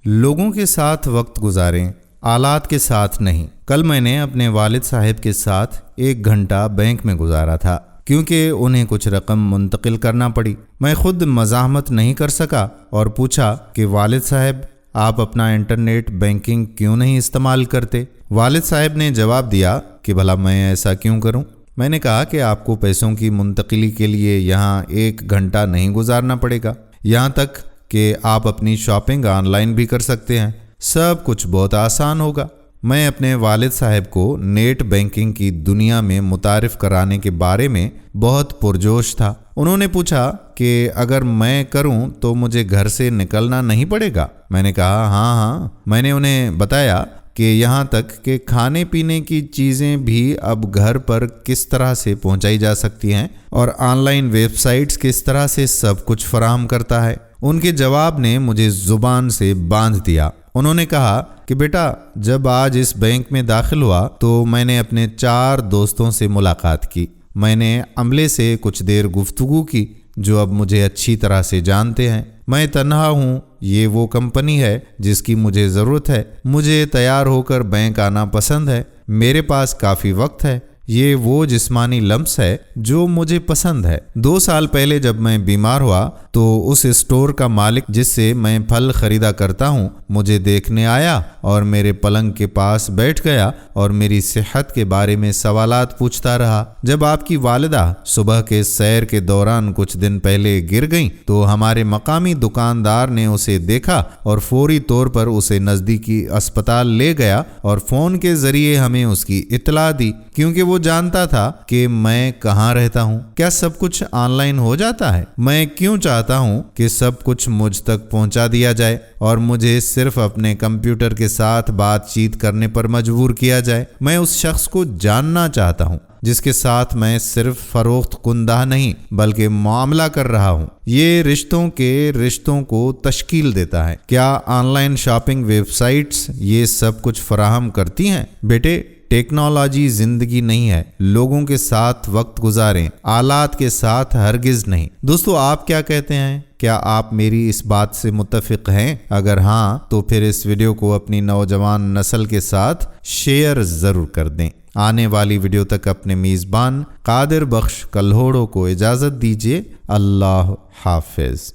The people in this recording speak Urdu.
لوگوں کے ساتھ وقت گزاریں، آلات کے ساتھ نہیں۔ کل میں نے اپنے والد صاحب کے ساتھ 1 گھنٹہ بینک میں گزارا تھا کیونکہ انہیں کچھ رقم منتقل کرنا پڑی۔ میں خود مزاحمت نہیں کر سکا اور پوچھا کہ والد صاحب آپ اپنا انٹرنیٹ بینکنگ کیوں نہیں استعمال کرتے؟ والد صاحب نے جواب دیا کہ بھلا میں ایسا کیوں کروں؟ میں نے کہا کہ آپ کو پیسوں کی منتقلی کے لیے یہاں 1 گھنٹہ نہیں گزارنا پڑے گا، یہاں تک کہ آپ اپنی شاپنگ آن لائن بھی کر سکتے ہیں، سب کچھ بہت آسان ہوگا۔ میں اپنے والد صاحب کو نیٹ بینکنگ کی دنیا میں متعارف کرانے کے بارے میں بہت پرجوش تھا۔ انہوں نے پوچھا کہ اگر میں کروں تو مجھے گھر سے نکلنا نہیں پڑے گا؟ میں نے کہا ہاں۔ میں نے انہیں بتایا کہ یہاں تک کہ کھانے پینے کی چیزیں بھی اب گھر پر کس طرح سے پہنچائی جا سکتی ہیں اور آن لائن ویب سائٹس کس طرح سے سب کچھ فراہم کرتا ہے۔ ان کے جواب نے مجھے زبان سے باندھ دیا۔ انہوں نے کہا کہ بیٹا جب آج اس بینک میں داخل ہوا تو میں نے اپنے 4 دوستوں سے ملاقات کی۔ میں نے عملے سے کچھ دیر گفتگو کی جو اب مجھے اچھی طرح سے جانتے ہیں۔ میں تنہا ہوں، یہ وہ کمپنی ہے جس کی مجھے ضرورت ہے۔ مجھے تیار ہو کر بینک آنا پسند ہے، میرے پاس کافی وقت ہے۔ یہ وہ جسمانی لمس ہے جو مجھے پسند ہے۔ 2 سال پہلے جب میں بیمار ہوا تو اس اسٹور کا مالک جس سے میں پھل خریدا کرتا ہوں مجھے دیکھنے آیا اور میرے پلنگ کے پاس بیٹھ گیا اور میری صحت کے بارے میں سوالات پوچھتا رہا۔ جب آپ کی والدہ صبح کے سیر کے دوران کچھ دن پہلے گر گئیں تو ہمارے مقامی دکاندار نے اسے دیکھا اور فوری طور پر اسے نزدیکی اسپتال لے گیا اور فون کے ذریعے ہمیں اس کی اطلاع دی، کیونکہ وہ جانتا تھا کہ میں کہاں رہتا ہوں۔ کیا سب کچھ آن لائن ہو جاتا ہے؟ میں کیوں چاہتا ہوں کہ سب کچھ مجھ تک پہنچا دیا جائے اور مجھے صرف اپنے کمپیوٹر کے ساتھ بات چیت کرنے پر مجبور کیا جائے؟ میں اس شخص کو جاننا چاہتا ہوں جس کے ساتھ میں صرف فروخت کنندہ نہیں بلکہ معاملہ کر رہا ہوں۔ یہ رشتوں کو تشکیل دیتا ہے۔ کیا on line shopping web sites یہ سب کچھ فراہم کرتی ہیں؟ بیٹے ٹیکنالوجی زندگی نہیں ہے، لوگوں کے ساتھ وقت گزاریں، آلات کے ساتھ ہرگز نہیں۔ دوستو آپ کیا کہتے ہیں؟ کیا آپ میری اس بات سے متفق ہیں؟ اگر ہاں تو پھر اس ویڈیو کو اپنی نوجوان نسل کے ساتھ شیئر ضرور کر دیں۔ آنے والی ویڈیو تک اپنے میزبان قادر بخش کلہوڑو کو اجازت دیجیے۔ اللہ حافظ۔